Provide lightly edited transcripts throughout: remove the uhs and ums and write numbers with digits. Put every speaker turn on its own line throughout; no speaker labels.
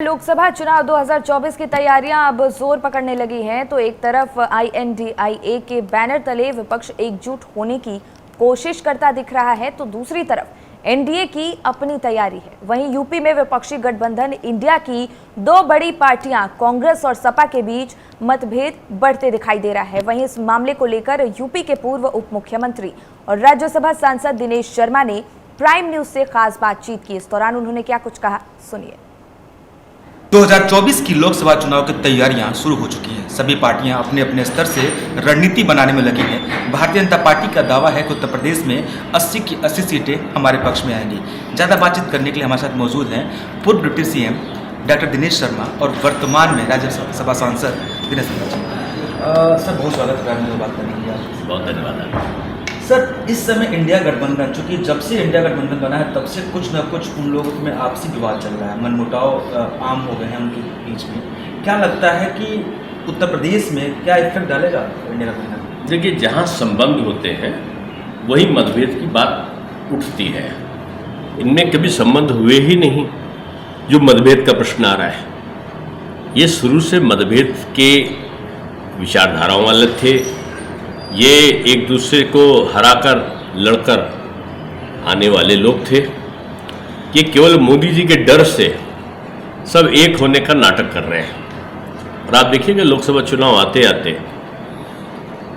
लोकसभा चुनाव 2024 की तैयारियां अब जोर पकड़ने लगी हैं, तो एक तरफ INDIA के बैनर तले विपक्ष एकजुट होने की कोशिश करता दिख रहा है, तो दूसरी तरफ एनडीए की अपनी तैयारी है। वहीं यूपी में विपक्षी गठबंधन इंडिया की दो बड़ी पार्टियां कांग्रेस और सपा के बीच मतभेद बढ़ते दिखाई दे रहा है। वहीं इस मामले को लेकर यूपी के पूर्व उप मुख्यमंत्री और राज्यसभा सांसद दिनेश शर्मा ने प्राइम न्यूज से खास बातचीत की। इस दौरान उन्होंने क्या कुछ कहा, सुनिए।
2024 की लोकसभा चुनाव की तैयारियां शुरू हो चुकी हैं। सभी पार्टियां अपने अपने स्तर से रणनीति बनाने में लगी हैं। भारतीय जनता पार्टी का दावा है कि उत्तर प्रदेश में 80 की 80 सीटें हमारे पक्ष में आएंगी। ज़्यादा बातचीत करने के लिए हमारे साथ मौजूद हैं पूर्व deputy CM doctor Dinesh Sharma और वर्तमान में राज्यसभा सांसद दिनेश शर्मा। सर, बहुत स्वागत है, बात करने के लिए
बहुत धन्यवाद।
सर, इस समय इंडिया गठबंधन, चूंकि जब से इंडिया गठबंधन बना है तब से कुछ न कुछ उन लोगों में आपसी विवाद चल रहा है, मनमुटाव आम हो गए हैं उनके बीच में। क्या लगता है कि उत्तर प्रदेश में क्या इफेक्ट डालेगा इंडिया गठबंधन?
देखिए, जहाँ संबंध होते हैं वही मतभेद की बात उठती है। इनमें कभी संबंध हुए ही नहीं जो मतभेद का प्रश्न आ रहा है। ये शुरू से मतभेद के विचारधाराओं वाले थे। ये एक दूसरे को हराकर लड़कर आने वाले लोग थे। ये केवल मोदी जी के डर से सब एक होने का नाटक कर रहे हैं। और आप देखिएगा लोकसभा चुनाव आते आते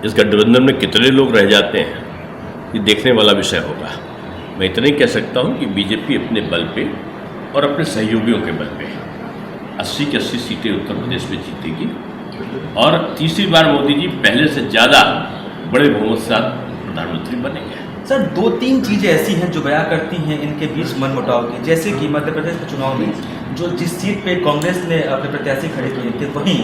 इस गठबंधन में कितने लोग रह जाते हैं, ये देखने वाला विषय होगा। मैं इतना ही कह सकता हूँ कि बीजेपी अपने बल पे और अपने सहयोगियों के बल पे 80 की 80 सीटें उत्तर प्रदेश में जीतेगी और तीसरी बार मोदी जी पहले से ज़्यादा बड़े बहुमत से प्रधानमंत्री बनेंगे।
सर, 2-3 चीज़ें ऐसी हैं जो बयां करती हैं इनके बीच मनमुटाव की, जैसे कि मध्य प्रदेश के चुनाव में जिस सीट पे कांग्रेस ने अपने प्रत्याशी खड़े किए थे वहीं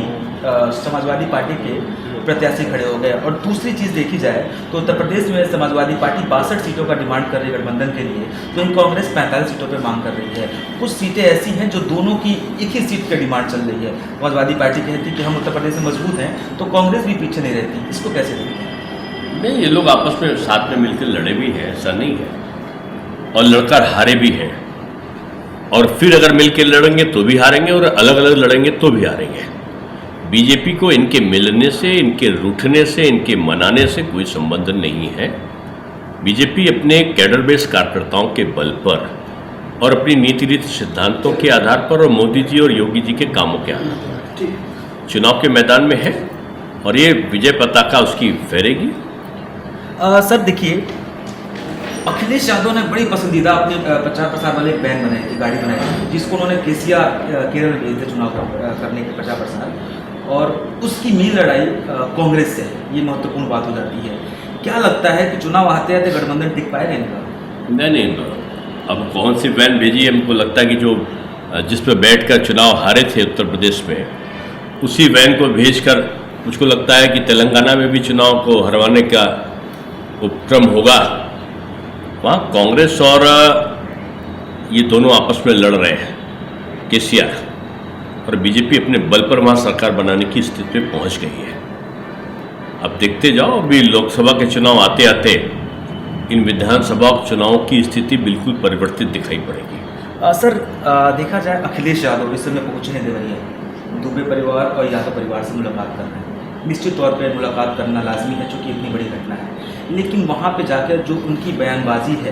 समाजवादी पार्टी के प्रत्याशी खड़े हो गए। और दूसरी चीज़ देखी जाए तो उत्तर प्रदेश में समाजवादी पार्टी 62 सीटों का डिमांड कर रही है गठबंधन के लिए, वहीं कांग्रेस 45 सीटों पर मांग कर रही है। कुछ सीटें ऐसी हैं जो दोनों की एक ही सीट पर डिमांड चल रही है। समाजवादी पार्टी कहती है कि हम उत्तर प्रदेश में मजबूत हैं, तो कांग्रेस भी पीछे नहीं रहती। इसको कैसे देखते हैं?
नहीं, ये लोग आपस में साथ में मिलकर लड़े भी हैं, ऐसा नहीं है, और लड़कर हारे भी हैं। और फिर अगर मिलकर लड़ेंगे तो भी हारेंगे और अलग अलग लड़ेंगे तो भी हारेंगे। बीजेपी को इनके मिलने से, इनके रूठने से, इनके मनाने से कोई संबंध नहीं है। बीजेपी अपने कैडर बेस कार्यकर्ताओं के बल पर और अपनी नीति रीति सिद्धांतों के आधार पर और मोदी जी और योगी जी के कामों के आधार पर चुनाव के मैदान में है और ये विजय पताका उसकी फहरेगी।
सर देखिए, अखिलेश यादव ने बड़ी पसंदीदा अपने प्रचार प्रसार वाले एक बैन बनाई थी, गाड़ी बनाई थी, जिसको उन्होंने केरल में भेजे थे चुनाव करने के प्रचार प्रसार, और उसकी मील लड़ाई कांग्रेस से है। ये महत्वपूर्ण बात हो जाती है। क्या लगता है कि चुनाव आते आते गठबंधन टिक पाएगा इनका?
नहीं, अब कौन सी वैन भेजी है? हमको लगता है कि जो जिस पर बैठ कर चुनाव हारे थे उत्तर प्रदेश में, उसी वैन को भेजकर मुझको लगता है कि तेलंगाना में भी चुनाव को हरवाने का उपक्रम होगा। वहाँ कांग्रेस और ये दोनों आपस में लड़ रहे हैं, केसीआर और बीजेपी अपने बल पर वहाँ सरकार बनाने की स्थिति में पहुँच गई है। अब देखते जाओ, अभी लोकसभा के चुनाव आते आते इन विधानसभा चुनावों की स्थिति बिल्कुल परिवर्तित दिखाई पड़ेगी।
सर, देखा जाए अखिलेश यादव इस समय पहुँचने दे रही है, दुबे परिवार और यादव परिवार से मुलाकात कर रहे हैं। निश्चित तौर पर मुलाकात करना लाजमी है चूँकि इतनी बड़ी घटना है, लेकिन वहाँ पे जाकर जो उनकी बयानबाजी है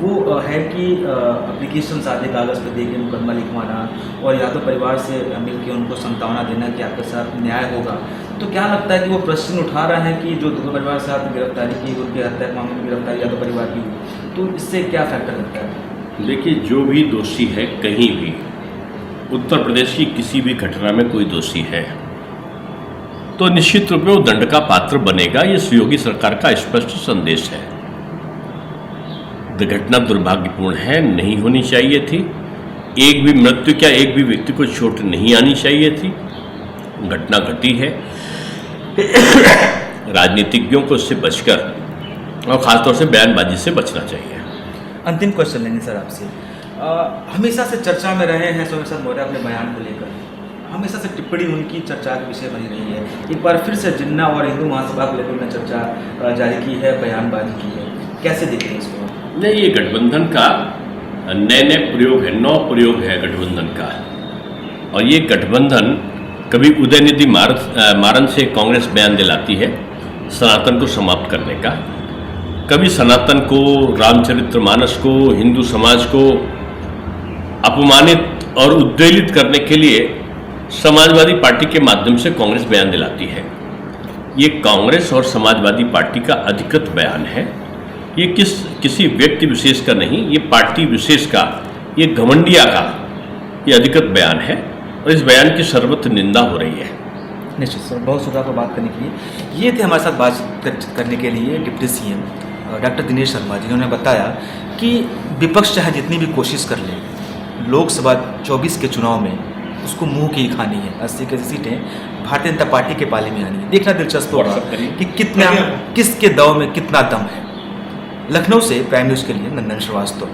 वो है कि एप्लीकेशन सादे कागज़ पे दे के मुकदमा लिखवाना और यादव परिवार से मिलकर उनको संतावना देना कि आपके साथ न्याय होगा। तो क्या लगता है कि वो प्रश्न उठा रहा है कि जो दुबे परिवार से आपने गिरफ्तारी की, उनके हत्या के मामले में गिरफ्तारी यादव परिवार की, तो इससे क्या फैक्टर लगता है?
देखिए, जो भी दोषी है कहीं भी, उत्तर प्रदेश की किसी भी घटना में कोई दोषी है तो निश्चित रूप में वो दंड का पात्र बनेगा। ये सहयोगी सरकार का स्पष्ट संदेश है। घटना दुर्भाग्यपूर्ण है, नहीं होनी चाहिए थी। एक भी मृत्यु क्या एक भी व्यक्ति को चोट नहीं आनी चाहिए थी। घटना घटी है। राजनीतिज्ञों को इससे बचकर और खासतौर से बयानबाजी से बचना चाहिए।
अंतिम क्वेश्चन लेंगे सर आपसे। हमेशा से चर्चा में रहे हैं सोमेश्वर मौर्य अपने बयान को लेकर, हमेशा से टिप्पणी उनकी चर्चा का विषय बनी रही है। एक बार फिर से जिन्ना और हिंदू महासभा को लेकर उन्होंने चर्चा जारी की है, बयानबाजी की है। कैसे देखें इसको?
नहीं, ये गठबंधन का नए प्रयोग है, नौ प्रयोग है गठबंधन का। और ये गठबंधन कभी उदयनिधि मारन से कांग्रेस बयान दिलाती है सनातन को समाप्त करने का, कभी सनातन को, रामचरितमानस को, हिंदू समाज को अपमानित और उद्वेलित करने के लिए समाजवादी पार्टी के माध्यम से कांग्रेस बयान दिलाती है। ये कांग्रेस और समाजवादी पार्टी का अधिकृत बयान है। ये किसी व्यक्ति विशेष का नहीं, ये पार्टी विशेष का, ये घमंडिया का ये अधिकृत बयान है और इस बयान की सर्वत्र निंदा हो रही है।
निश्चित सर, बहुत शुक्रिया आपको बात करने के लिए। ये थे हमारे साथ बात करने के लिए deputy CM doctor Dinesh Sharma ji. उन्होंने बताया कि विपक्ष चाहे जितनी भी कोशिश कर ले, लोकसभा 24 के चुनाव में उसको मुंह की खानी है। 80 की सीटें भारतीय जनता पार्टी के पाले में आनी है। देखना दिलचस्प होगा कि किसके दाव में कितना दम है। लखनऊ से प्राइम न्यूज़ के लिए नंदन श्रीवास्तव।